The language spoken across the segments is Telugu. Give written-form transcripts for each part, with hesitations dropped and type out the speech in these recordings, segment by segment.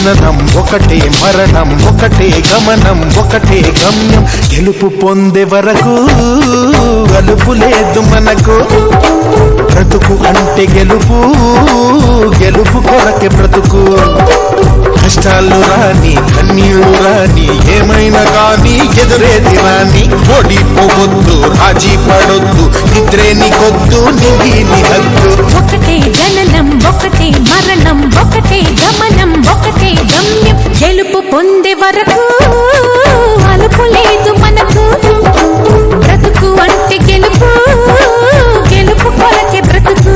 జననం ఒకటే మరణం ఒకటే గమనం ఒకటే గమ్యం గెలుపు పొందే వరకు గలుపు లేదు మనకు బ్రతుకు అంటే గెలుపు గెలుపు కొరకే బ్రతుకు కష్టాలు రాని కన్నీళ్లు రాని ఏమైనా కానీ ఎదురేది రాని ఓడిపోవద్దు రాజీ పడొద్దు నిద్రే నీకొద్దు నిధి నిహద్దు ఒకటే జననం ఒకటే మరణం ఒకటే గమనం ఒకటే గమ్యం గెలుపు పొందే వరకు అలుపు లేదు మనకు బ్రతుకు అంటే గెలుపు గెలుపు కొరకే బ్రతుకు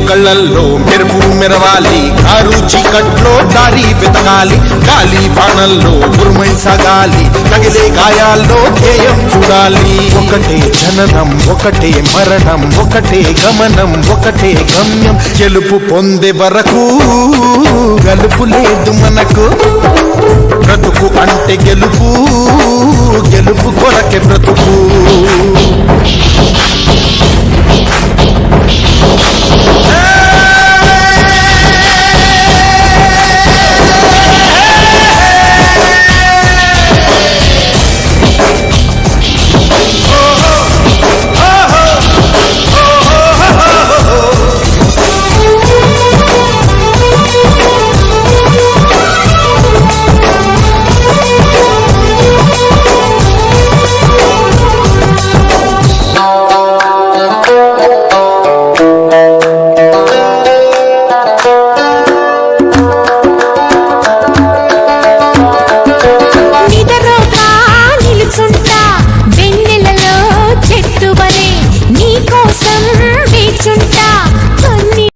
కళ్ళల్లో మెరుపు మెరవాలి కారు చీకట్లో దారి వెతకాలి గాలి బాణల్లో ఉరుమై సాగాలి తగిలే గాయాల్లో ధ్యేయం చూడాలి ఒకటే జననం ఒకటే మరణం ఒకటే గమనం ఒకటే గమ్యం గెలుపు పొందే వరకు గలుపు లేదు మనకు బ్రతుకు అంటే గెలుపు గెలుపు కొరకే బ్రతుకు